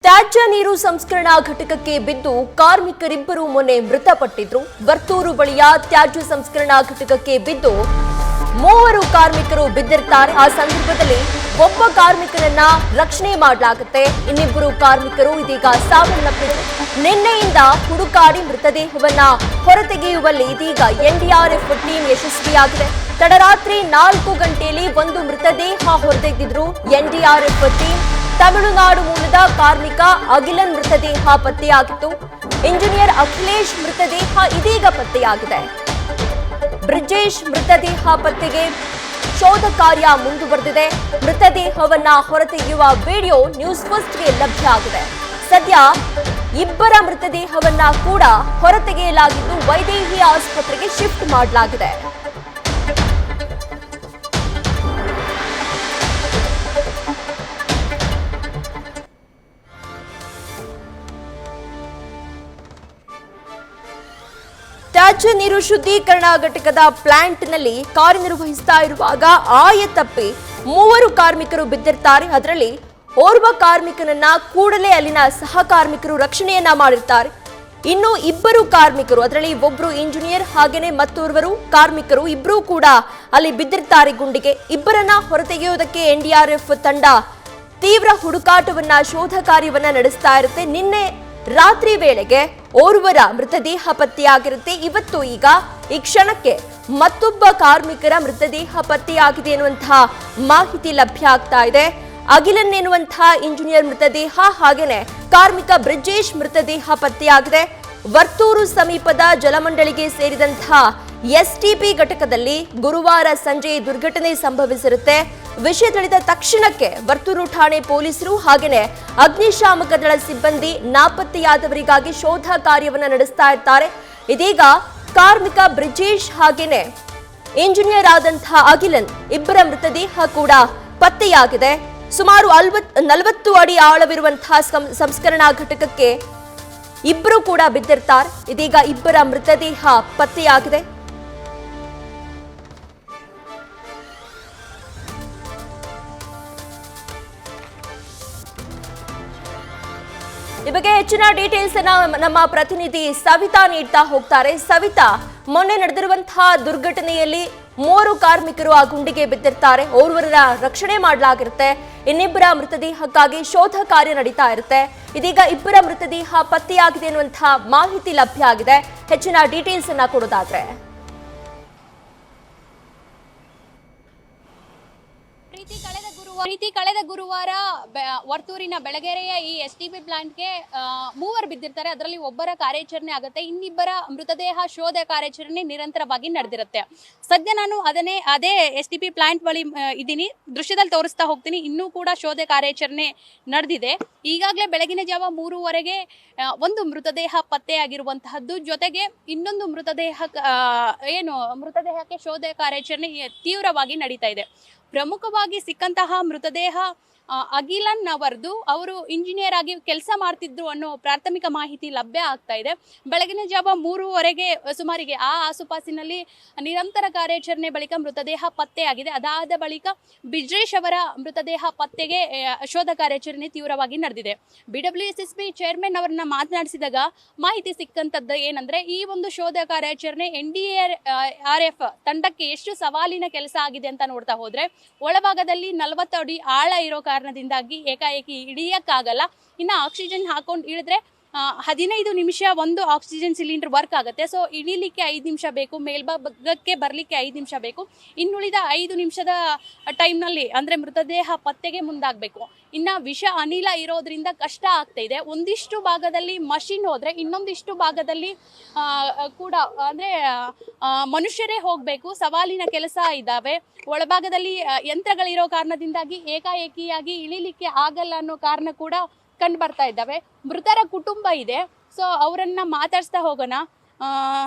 ತ್ಯಾಜ್ಯ ನೀರು ಸಂಸ್ಕರಣಾ ಘಟಕಕ್ಕೆ ಬಿದ್ದು ಕಾರ್ಮಿಕರಿಬ್ಬರು ಮೊನ್ನೆ ಮೃತಪಟ್ಟಿದ್ರು. ವರ್ತೂರು ಬಳಿಯ ತ್ಯಾಜ್ಯ ಸಂಸ್ಕರಣಾ ಘಟಕಕ್ಕೆ ಬಿದ್ದು ಮೂವರು ಕಾರ್ಮಿಕರು ಬಿದ್ದಿರ್ತಾರೆ. ಆ ಸಂದರ್ಭದಲ್ಲಿ ಒಬ್ಬ ಕಾರ್ಮಿಕನನ್ನ ರಕ್ಷಣೆ ಮಾಡಲಾಗುತ್ತೆ. ಇನ್ನಿಬ್ಬರು ಕಾರ್ಮಿಕರು ಇದೀಗ ಸಾವನ್ನಪ್ಪಿದ್ರು. ನಿನ್ನೆಯಿಂದ ಹುಡುಕಾಡಿ ಮೃತದೇಹವನ್ನ ಹೊರತೆಗೆಯುವಲ್ಲಿ ಇದೀಗ ಎನ್ಡಿಆರ್ಎಫ್ ಟೀಮ್ ಯಶಸ್ವಿಯಾಗಿದೆ. ತಡರಾತ್ರಿ 4 ಗಂಟೆಯಲ್ಲಿ ಒಂದು ಮೃತದೇಹ ಹೊರತೆಗೆದಿದ್ರು ಎನ್ಡಿಆರ್ಎಫ್ ಟೀಮ್. ತಮಿಳುನಾಡು ಮೂಲದ ಕಾರ್ಮಿಕ ಅಗಿಲನ್ ಮೃತದೇಹ ಪತ್ತೆಯಾಗಿತ್ತು. ಇಂಜಿನಿಯರ್ ಅಖಿಲೇಶ್ ಮೃತದೇಹ ಇದೀಗ ಪತ್ತೆಯಾಗಿದೆ. ಬ್ರಿಜೇಶ್ ಮೃತದೇಹ ಪತ್ತೆಗೆ ಶೋಧ ಕಾರ್ಯ ಮುಂದುವರೆದಿದೆ. ಮೃತದೇಹವನ್ನ ಹೊರತೆಗೆಯುವ ವಿಡಿಯೋ ನ್ಯೂಸ್ ಫಸ್ಟ್ಗೆ ಲಭ್ಯ ಆಗಿದೆ. ಸದ್ಯ ಇಬ್ಬರ ಮೃತದೇಹವನ್ನ ಕೂಡ ಹೊರತೆಗೆಯಲಾಗಿದ್ದು ವೈದೇಹಿ ಆಸ್ಪತ್ರೆಗೆ ಶಿಫ್ಟ್ ಮಾಡಲಾಗಿದೆ. ತ್ಯಾಜ್ಯ ನೀರು ಶುದ್ಧೀಕರಣ ಘಟಕದ ಪ್ಲಾಂಟ್ನಲ್ಲಿ ಕಾರ್ಯನಿರ್ವಹಿಸ್ತಾ ಇರುವಾಗ ಆಯತಪ್ಪಿ ಮೂವರು ಕಾರ್ಮಿಕರು ಬಿದ್ದಿರ್ತಾರೆ. ಅದರಲ್ಲಿ ಓರ್ವ ಕಾರ್ಮಿಕನನ್ನ ಕೂಡಲೇ ಅಲ್ಲಿನ ಸಹ ಕಾರ್ಮಿಕರು ರಕ್ಷಣೆಯನ್ನ ಮಾಡಿರ್ತಾರೆ. ಇನ್ನು ಇಬ್ಬರು ಕಾರ್ಮಿಕರು, ಅದರಲ್ಲಿ ಒಬ್ರು ಇಂಜಿನಿಯರ್ ಹಾಗೇನೆ ಮತ್ತೋರ್ವರು ಕಾರ್ಮಿಕರು ಇಬ್ರು ಕೂಡ ಅಲ್ಲಿ ಬಿದ್ದಿರ್ತಾರೆ ಗುಂಡಿಗೆ. ಇಬ್ಬರನ್ನ ಹೊರತೆಗೆಯುವುದಕ್ಕೆ ಎನ್ಡಿಆರ್ಎಫ್ ತಂಡ ತೀವ್ರ ಹುಡುಕಾಟವನ್ನ ಶೋಧ ಕಾರ್ಯವನ್ನ ನಡೆಸ್ತಾ ಇರುತ್ತೆ. ನಿನ್ನೆ ರಾತ್ರಿ ವೇಳೆಗೆ ಓರ್ವರ ಮೃತದೇಹ ಪತ್ತೆಯಾಗಿರುತ್ತೆ. ಇವತ್ತು ಈಗ ಈ ಕ್ಷಣಕ್ಕೆ ಮತ್ತೊಬ್ಬ ಕಾರ್ಮಿಕರ ಮೃತದೇಹ ಪತ್ತೆಯಾಗಿದೆ ಎನ್ನುವಂತಹ ಮಾಹಿತಿ ಲಭ್ಯ ಆಗ್ತಾ ಇದೆ. ಅಗಿಲನ್ ಎನ್ನುವಂತಹ ಇಂಜಿನಿಯರ್ ಮೃತದೇಹ ಹಾಗೇನೆ ಕಾರ್ಮಿಕ ಬ್ರಿಜೇಶ್ ಮೃತದೇಹ ಪತ್ತೆಯಾಗಿದೆ. ವರ್ತೂರು ಸಮೀಪದ ಜಲಮಂಡಳಿಗೆ ಸೇರಿದಂತಹ ಎಸ್ಟಿಪಿ ಘಟಕದಲ್ಲಿ ಗುರುವಾರ ಸಂಜೆ ದುರ್ಘಟನೆ ಸಂಭವಿಸಿರುತ್ತೆ. ವಿಷಯ ತಿಳಿದ ತಕ್ಷಣಕ್ಕೆ ವರ್ತೂರು ಠಾಣೆ ಪೊಲೀಸರು ಹಾಗೇನೆ ಅಗ್ನಿಶಾಮಕ ದಳ ಸಿಬ್ಬಂದಿ ನಾಪತ್ತೆಯಾದವರಿಗಾಗಿ ಶೋಧ ಕಾರ್ಯವನ್ನ ನಡೆಸ್ತಾ ಇರ್ತಾರೆ. ಇದೀಗ ಕಾರ್ಮಿಕ ಬ್ರಿಜೇಶ್ ಹಾಗೇನೆ ಇಂಜಿನಿಯರ್ ಆದಂತಹ ಅಗಿಲನ್ ಇಬ್ಬರ ಮೃತದೇಹ ಕೂಡ ಪತ್ತೆಯಾಗಿದೆ. ಸುಮಾರು 40 ಅಡಿ ಆಳವಿರುವಂತಹ ಸಂಸ್ಕರಣಾ ಘಟಕಕ್ಕೆ ಇಬ್ಬರು ಕೂಡ ಬಿದ್ದಿರ್ತಾರೆ. ಇದೀಗ ಇಬ್ಬರ ಮೃತದೇಹ ಪತ್ತೆಯಾಗಿದೆ. ಈ ಬಗ್ಗೆ ಹೆಚ್ಚಿನ ಡೀಟೇಲ್ಸ್ ನಮ್ಮ ಪ್ರತಿನಿಧಿ ಸವಿತಾ ನೀಡ್ತಾ ಹೋಗ್ತಾರೆ. ಸವಿತಾ, ಮೊನ್ನೆ ನಡೆದಿರುವಂತಹ ದುರ್ಘಟನೆಯಲ್ಲಿ 3 ಕಾರ್ಮಿಕರು ಆ ಗುಂಡಿಗೆ ಬಿದ್ದಿರ್ತಾರೆ. ಓರ್ವರ ರಕ್ಷಣೆ ಮಾಡಲಾಗಿರುತ್ತೆ. ಇನ್ನಿಬ್ಬರ ಮೃತದೇಹಕ್ಕಾಗಿ ಶೋಧ ಕಾರ್ಯ ನಡೀತಾ ಇರುತ್ತೆ. ಇದೀಗ ಇಬ್ಬರ ಮೃತದೇಹ ಪತ್ತೆಯಾಗಿದೆ ಅನ್ನುವಂತಹ ಮಾಹಿತಿ ಲಭ್ಯ ಆಗಿದೆ. ಹೆಚ್ಚಿನ ಡೀಟೇಲ್ಸ್ ಅನ್ನ ಕೊಡೋದಾದ್ರೆ ಕಳೆದ ಗುರುವಾರ ವರ್ತೂರಿನ ಬೆಳಗೆರೆಯ ಈ ಎಸ್ಟಿಪಿ ಪ್ಲಾಂಟ್ಗೆ ಮೂವರು ಬಿದ್ದಿರ್ತಾರೆ. ಅದರಲ್ಲಿ ಒಬ್ಬರ ಕಾರ್ಯಾಚರಣೆ ಆಗುತ್ತೆ. ಇನ್ನಿಬ್ಬರ ಮೃತದೇಹ ಶೋಧ ಕಾರ್ಯಾಚರಣೆ ನಿರಂತರವಾಗಿ ನಡೆದಿರುತ್ತೆ. ಸದ್ಯ ನಾನು ಅದೇ ಎಸ್ಟಿಪಿ ಪ್ಲಾಂಟ್ ಬಳಿ ಇದ್ದೀನಿ. ದೃಶ್ಯದಲ್ಲಿ ತೋರಿಸ್ತಾ ಹೋಗ್ತೀನಿ. ಇನ್ನೂ ಕೂಡ ಶೋಧ ಕಾರ್ಯಾಚರಣೆ ನಡೆದಿದೆ. ಈಗಾಗಲೇ ಬೆಳಗಿನ ಜಾವ 3:15 ಒಂದು ಮೃತದೇಹ ಪತ್ತೆಯಾಗಿರುವಂತಹದ್ದು. ಜೊತೆಗೆ ಇನ್ನೊಂದು ಮೃತದೇಹಕ್ಕೆ ಶೋಧ ಕಾರ್ಯಾಚರಣೆ ತೀವ್ರವಾಗಿ ನಡೀತಾ ಇದೆ. ಪ್ರಮುಖವಾಗಿ ಸಿಕ್ಕಂತಹ ಮೃತದೇಹ ಅಗಿಲನ್ ಅವರದು. ಅವರು ಇಂಜಿನಿಯರ್ ಆಗಿ ಕೆಲಸ ಮಾಡ್ತಿದ್ರು ಅನ್ನೋ ಪ್ರಾಥಮಿಕ ಮಾಹಿತಿ ಲಭ್ಯ ಆಗ್ತಾ ಇದೆ. ಬೆಳಗಿನ ಜಾವ 3:15 ಸುಮಾರಿಗೆ ಆ ಆಸುಪಾಸಿನಲ್ಲಿ ನಿರಂತರ ಕಾರ್ಯಾಚರಣೆ ಬಳಿಕ ಮೃತದೇಹ ಪತ್ತೆಯಾಗಿದೆ. ಅದಾದ ಬಳಿಕ ಬ್ರಿಜೇಶ್ ಅವರ ಮೃತದೇಹ ಪತ್ತೆಗೆ ಶೋಧ ಕಾರ್ಯಾಚರಣೆ ತೀವ್ರವಾಗಿ ನಡೆದಿದೆ. BWSSB ಚೇರ್ಮನ್ ಅವರನ್ನ ಮಾತನಾಡಿಸಿದಾಗ ಮಾಹಿತಿ ಸಿಕ್ಕಂತದ್ದು ಏನಂದ್ರೆ, ಈ ಒಂದು ಶೋಧ ಕಾರ್ಯಾಚರಣೆ NDRF ತಂಡಕ್ಕೆ ಎಷ್ಟು ಸವಾಲಿನ ಕೆಲಸ ಆಗಿದೆ ಅಂತ ನೋಡ್ತಾ ಹೋದ್ರೆ, ಒಳಭಾಗದಲ್ಲಿ 40 ಅಡಿ ಆಳ ಇರೋ ಕಾರಣದಿಂದಾಗಿ ಏಕಾಏಕಿ ಇಳಿಯಕ್ಕಾಗಲ್ಲ. ಇನ್ನು ಆಕ್ಸಿಜನ್ ಹಾಕೊಂಡು ಇಳಿದ್ರೆ 15 ನಿಮಿಷ ಒಂದು ಆಕ್ಸಿಜನ್ ಸಿಲಿಂಡರ್ ವರ್ಕ್ ಆಗುತ್ತೆ. ಸೊ ಇಳಿಲಿಕ್ಕೆ 5 ನಿಮಿಷ ಬೇಕು, ಮೇಲ್ಭಾಗಕ್ಕೆ ಬರಲಿಕ್ಕೆ 5 ನಿಮಿಷ ಬೇಕು. ಇನ್ನುಳಿದ 5 ನಿಮಿಷದ ಟೈಮ್ನಲ್ಲಿ ಅಂದರೆ ಮೃತದೇಹ ಪತ್ತೆಗೆ ಮುಂದಾಗಬೇಕು. ಇನ್ನು ವಿಷ ಅನಿಲ ಇರೋದ್ರಿಂದ ಕಷ್ಟ ಆಗ್ತಾ ಇದೆ. ಒಂದಿಷ್ಟು ಭಾಗದಲ್ಲಿ ಮಷಿನ್ ಹೋದರೆ ಇನ್ನೊಂದಿಷ್ಟು ಭಾಗದಲ್ಲಿ ಕೂಡ ಅಂದರೆ ಮನುಷ್ಯರೇ ಹೋಗಬೇಕು. ಸವಾಲಿನ ಕೆಲಸ ಇದ್ದಾವೆ. ಒಳಭಾಗದಲ್ಲಿ ಯಂತ್ರಗಳಿರೋ ಕಾರಣದಿಂದಾಗಿ ಏಕಾಏಕಿಯಾಗಿ ಇಳಿಲಿಕ್ಕೆ ಆಗಲ್ಲ ಅನ್ನೋ ಕಾರಣ ಕೂಡ ಕಂಡು ಬರ್ತಾ ಇದ್ದಾವೆ. ಮೃತರ ಕುಟುಂಬ ಇದೆ. ಸೊ ಅವರನ್ನ ಮಾತಾಡಿಸ್ತಾ ಹೋಗೋಣ.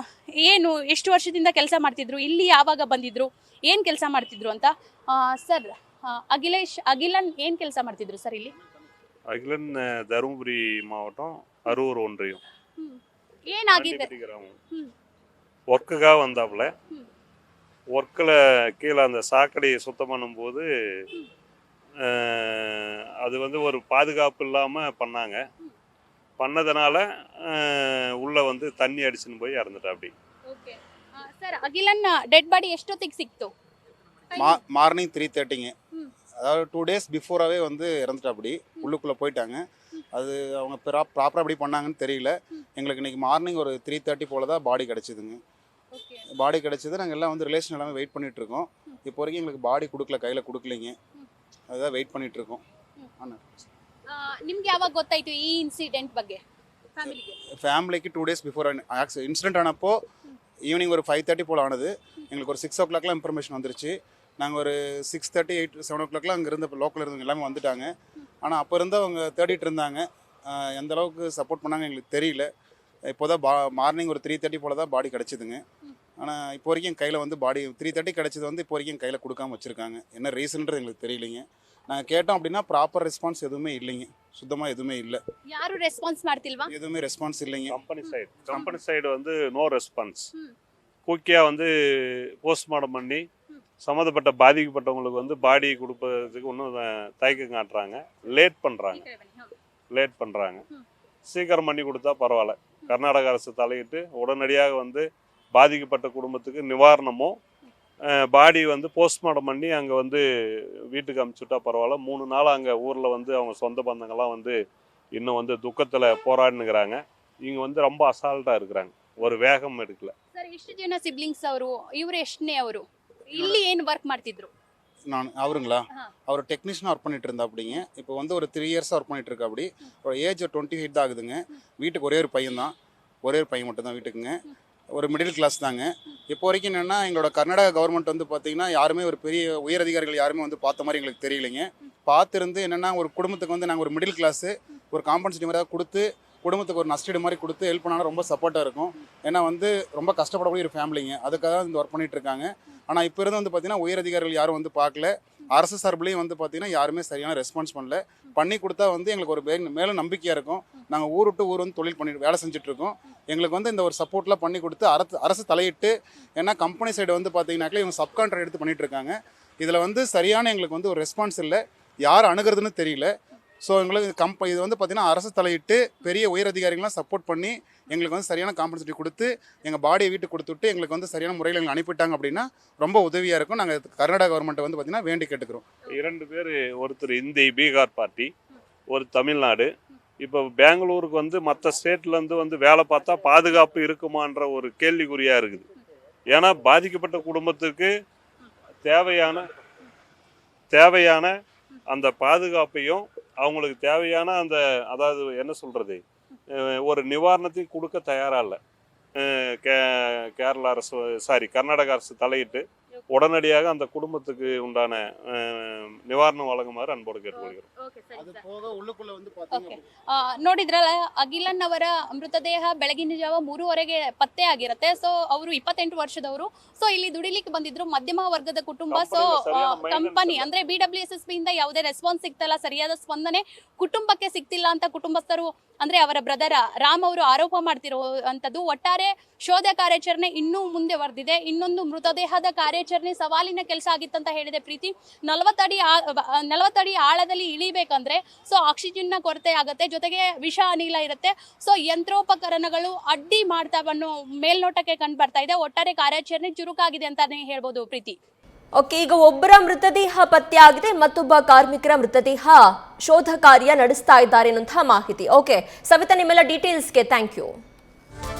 ಎಷ್ಟು ವರ್ಷದಿಂದ ಕೆಲಸ ಮಾಡ್ತಿದ್ರು, ಇಲ್ಲಿ ಯಾವಾಗ ಬಂದಿದ್ರು, ಏನು ಕೆಲಸ ಮಾಡ್ತಿದ್ರು ಅಂತ. ಸರ್, அகிலன் ஏன் ಕೆಲಸ ಮಾಡ್ತಿದ್ರು ಸರ್ ಇಲ್ಲಿ? அகிலன் தருமபுரி மாவட்டம் அரூர் ஒன்றியம். ಏನಾಗಿದೆ? ஒர்க்குக்காக வந்தாப்புல. ஒர்க்கில் கீழே அந்த சாக்கடையை சுத்தம் பண்ணும்போது அது வந்து ஒரு பாதுகாப்பு இல்லாமல் பண்ணாங்க. பண்ணதுனால உள்ளே வந்து தண்ணி அடிச்சுன்னு போய் இறந்துட்டா அப்படி. ಓಕೆ ಸರ್ ಅಗಿಲನ್ ಡೆಡ್ ಬಾಡಿ ಎಷ್ಟೊತ್ತಿಗೆ ಸಿಕ್ತು? மார்னிங் 3:30ங்க. ம். அதாவது 2 days பிஃபோராகவே வந்து இறந்துட்டா அப்படி. உள்ளுக்குள்ளே போயிட்டாங்க. அது அவங்க ப்ராப்பராக எப்படி பண்ணாங்கன்னு தெரியல. எங்களுக்கு இன்றைக்கி மார்னிங் ஒரு 3:30 போல் தான் பாடி கிடச்சிதுங்க. ಓಕೆ பாடி கிடச்சிது. நாங்கள் எல்லாம் வந்து ரிலேஷன் எல்லாமே வெயிட் பண்ணிகிட்ருக்கோம். இப்போ வரைக்கும் எங்களுக்கு பாடி கொடுக்கல, கையில் கொடுக்கலைங்க. அதுதான் வெயிட் பண்ணிகிட்ருக்கோம். ஆனால் ನಿಮ್ಗೆ ಯಾವಾಗ ಗೊತ್ತಾಯ್ತು ಈ ಇನ್ಸಿಡೆಂಟ್ ಬಗ್ಗೆ ಫ್ಯಾಮಿಲಿಗೆ? ஃபேமிலிக்கு 2 days பிஃபோர் இன்சிடென்ட் ஆனப்போ ஈவினிங் ஒரு 5:30 போல் ஆனது. எங்களுக்கு ஒரு 6 o'clockலாம் இன்ஃபர்மேஷன் வந்துருச்சு. நாங்கள் ஒரு 6:30, 8, 7 o'clockலாம் அங்கே இருந்த லோக்கலில் இருந்தவங்க எல்லாமே வந்துட்டாங்க. ஆனால் அப்போ இருந்து அவங்க தேடிட்டு இருந்தாங்க. எந்த அளவுக்கு சப்போர்ட் பண்ணாங்க எங்களுக்கு தெரியல. இப்போ தான் மார்னிங் ஒரு 3:30 போல் தான் பாடி கிடச்சிதுங்க. ஆனால் இப்போ வரைக்கும் கையில் வந்து பாடி 3:30 கிடச்சது வந்து இப்போ வரைக்கும் கையில் கொடுக்காம வச்சுருக்காங்க. என்ன ரீசன்றது எங்களுக்கு தெரியலைங்க. நாங்கள் கேட்டோம் அப்படின்னா ப்ராப்பர் ரெஸ்பான்ஸ் எதுவுமே இல்லைங்க. சுத்தமாக எதுவுமே இல்லை. ಯಾರು ರೆಸ್ಪಾನ್ಸ್ ಮಾಡ್ತಿಲ್ವಾ? எதுவுமே ரெஸ்பான்ஸ் இல்லைங்க. கம்பெனி சைடு வந்து நோ ரெஸ்பான்ஸ். குயிக்காக வந்து போஸ்ட்மார்ட்டம் பண்ணி சம்மந்தப்பட்ட பாதிக்கப்பட்டவங்களுக்கு வந்து பாடி கொடுப்பதுக்கு இன்னும் தயக்கம் காட்டுறாங்க. லேட் பண்ணுறாங்க. சீக்கிரம் பண்ணி கொடுத்தா பரவாயில்ல. கர்நாடக அரசு தலையிட்டு உடனடியாக வந்து பாதிக்கப்பட்ட குடும்பத்துக்கு நிவாரணமும் பாடி வந்து போஸ்ட்மார்ட்டம் பண்ணி அங்கே வந்து வீட்டுக்கு அனுப்பிச்சுட்டா பரவாயில்ல. 3 நாள் அங்கே ஊரில் வந்து அவங்க சொந்த பந்தங்கள்லாம் வந்து இன்னும் வந்து துக்கத்தில் போராடினுக்கிறாங்க. இங்கே வந்து ரொம்ப அசால்ட்டாக இருக்கிறாங்க. ஒரு வேகம் எடுக்கல. ಸರ್ ಎಷ್ಟು ಜನ ಸಿಬ್ಲಿಂಗ್ಸ್ ಅವರು? ಇವರು ಎಷ್ಟನೇ ಅವರು? ಇಲ್ಲಿ ಏನು ವರ್ಕ್ ಮಾಡ್ತಿದ್ರು? நான் அவருங்களா? ஆ. அவர் டெக்னீஷியனாக ஒர்க் பண்ணிட்டு இருந்தா அப்படிங்க. இப்போ வந்து ஒரு 3 years ஒர்க் பண்ணிட்டு இருக்கா அப்படி. ஒரு ஏஜ் 28 தான் ஆகுதுங்க. வீட்டுக்கு ஒரே ஒரு பையன் தான். ஒரே ஒரு பையன் மட்டும் தான் வீட்டுக்குங்க. ஒரு மிடில் கிளாஸ் தாங்க. இப்போ வரைக்கும் என்னென்னா எங்களோட கர்நாடகா கவர்மெண்ட் வந்து பார்த்திங்கன்னா யாருமே ஒரு பெரிய உயர் அதிகாரிகள் யாருமே வந்து பார்த்த மாதிரி எங்களுக்கு தெரியலைங்க. பார்த்துருந்து என்னென்னா ஒரு குடும்பத்துக்கு வந்து நாங்கள் ஒரு மிடில் கிளாஸு ஒரு காம்பன்சேட்டிவ் மாதிரி கொடுத்து குடும்பத்துக்கு ஒரு நஷ்டீடு மாதிரி கொடுத்து ஹெல்ப் பண்ணாலும் ரொம்ப சப்போர்ட்டாக இருக்கும். ஏன்னா வந்து ரொம்ப கஷ்டப்படக்கூடிய ஒரு ஃபேமிலிங்க. அதுக்காக தான் இந்த ஒர்க் பண்ணிட்டு இருக்காங்க. ஆனால் இப்போ இருந்து வந்து பார்த்திங்கன்னா உயர் அதிகாரிகள் யாரும் வந்து பார்க்கல. அரசு சார்பிலையும் வந்து பார்த்திங்கன்னா யாருமே சரியான ரெஸ்பான்ஸ் பண்ணல. பண்ணி கொடுத்தா வந்து எங்களுக்கு ஒரு மேலும் நம்பிக்கையாக இருக்கும். நாங்கள் ஊர் விட்டு ஊர் வந்து தொழில் பண்ணி வேலை செஞ்சுட்ருக்கோம். எங்களுக்கு வந்து இந்த ஒரு சப்போர்ட்லாம் பண்ணி கொடுத்து அரசு தலையிட்டு, ஏன்னா கம்பெனி சைடு வந்து பார்த்திங்கனாக்கா இவங்க சப்கான்ட்ராக்ட் எடுத்து பண்ணிகிட்டு இருக்காங்க. இதில் வந்து சரியான எங்களுக்கு வந்து ஒரு ரெஸ்பான்ஸ் இல்லை. யார் அணுகிறதுன்னு தெரியல. ஸோ எங்களுக்கு இது வந்து பார்த்திங்கன்னா அரசு தலையிட்டு பெரிய உயர் அதிகாரிகள்லாம் சப்போர்ட் பண்ணி எங்களுக்கு வந்து சரியான காம்பன்சேட்டிவ் கொடுத்து எங்கள் பாடியை வீட்டுக்கு கொடுத்துட்டு எங்களுக்கு வந்து சரியான முறையில் எங்களை அனுப்பிட்டாங்க அப்படின்னா ரொம்ப உதவியாக இருக்கும். நாங்கள் கர்நாடகா கவர்மெண்ட்டை வந்து பார்த்திங்கன்னா வேண்டி கேட்டுக்கிறோம். 2 பேர், ஒருத்தர் இந்தி பீகார் பார்ட்டி, ஒரு தமிழ்நாடு. இப்போ பெங்களூருக்கு வந்து மற்ற ஸ்டேட்லேருந்து வந்து வேலை பார்த்தா பாதுகாப்பு இருக்குமான்ற ஒரு கேள்விக்குறியாக இருக்குது. ஏன்னா பாதிக்கப்பட்ட குடும்பத்துக்கு தேவையான அந்த பாதுகாப்பையும் அவங்களுக்கு தேவையான அந்த அதாவது என்ன சொல்கிறது ஒரு நிவாரணத்தையும் கொடுக்க தயாராக இல்லை. கர்நாடக அரசு தலையிட்டு உடனடியாக அந்த குடும்பத்துக்கு உண்டான நிவாரணம் வழங்குமாறு அன்போடு கேட்டுக்கொள்கிறோம். அது போக உள்ளுக்குள்ள வந்து பார்த்தீங்கன்னா ನೋಡಿದ್ರಲ್ಲ, ಅಗಿಲನ್ ಅವರ ಮೃತದೇಹ ಬೆಳಗಿನ ಜಾವ 3:30ಗೆ ಪತ್ತೆ ಆಗಿರುತ್ತೆ. ಸೊ ಅವರು 28 ವರ್ಷದವರು. ಸೊ ಇಲ್ಲಿ ದುಡಿಲಿಕ್ಕೆ ಬಂದಿದ್ರು, ಮಧ್ಯಮ ವರ್ಗದ ಕುಟುಂಬ. ಸೊ ಕಂಪನಿ ಅಂದ್ರೆ BWSSB ಇಂದ ಯಾವುದೇ ರೆಸ್ಪಾನ್ಸ್ ಸಿಗ್ತಲ್ಲ, ಸರಿಯಾದ ಸ್ಪಂದನೆ ಕುಟುಂಬಕ್ಕೆ ಸಿಗ್ತಿಲ್ಲ ಅಂತ ಕುಟುಂಬಸ್ಥರು ಅಂದ್ರೆ ಅವರ ಬ್ರದರ್ ರಾಮ್ ಅವರು ಆರೋಪ ಮಾಡ್ತಿರುವಂತದ್ದು. ಒಟ್ಟಾರೆ ಶೋಧ ಕಾರ್ಯಾಚರಣೆ ಇನ್ನೂ ಮುಂದೆ ವರ್ದಿದೆ. ಇನ್ನೊಂದು ಮೃತದೇಹದ ಕಾರ್ಯಾಚರಣೆ ಸವಾಲಿನ ಕೆಲಸ ಆಗಿತ್ತಂತ ಹೇಳಿದೆ ಪ್ರೀತಿ. 40 ಅಡಿ ಆಳದಲ್ಲಿ ಇಳಿಬೇಕಂದ್ರೆ ಸೊ ಆಕ್ಸಿಜನ್ನ ಕೊರತೆ ಆಗುತ್ತೆ, ಜೊತೆಗೆ ವಿಷ ಅನಿಲ ಇರುತ್ತೆ. ಸೊ ಯಂತ್ರೋಪಕರಣಗಳು ಅಡ್ಡಿ ಮಾಡ್ತಾವನ್ನೋ ಮೇಲ್ನೋಟಕ್ಕೆ ಕಂಡು ಬರ್ತಾ ಇದೆ. ಒಟ್ಟಾರೆ ಕಾರ್ಯಾಚರಣೆ ಚುರುಕಾಗಿದೆ ಅಂತಾನೆ ಹೇಳ್ಬೋದು ಪ್ರೀತಿ. ಓಕೆ, ಈಗ ಒಬ್ಬರ ಮೃತದೇಹ ಪತ್ತೆ ಆಗಿದೆ, ಮತ್ತೊಬ್ಬ ಕಾರ್ಮಿಕರ ಮೃತದೇಹ ಶೋಧ ಕಾರ್ಯ ನಡೆಸ್ತಾ ಇದ್ದಾರೆ ಅನ್ನುವಂತಹ ಮಾಹಿತಿ. ಓಕೆ ಸವಿತಾ, ನಿಮ್ಮೆಲ್ಲ ಡೀಟೇಲ್ಸ್ಗೆ ಥ್ಯಾಂಕ್ ಯು.